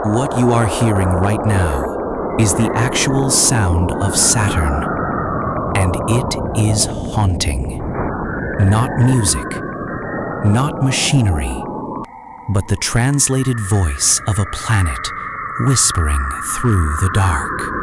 What you are hearing right now is the actual sound of Saturn, and it is haunting. Not music, not machinery, but the translated voice of a planet whispering through the dark.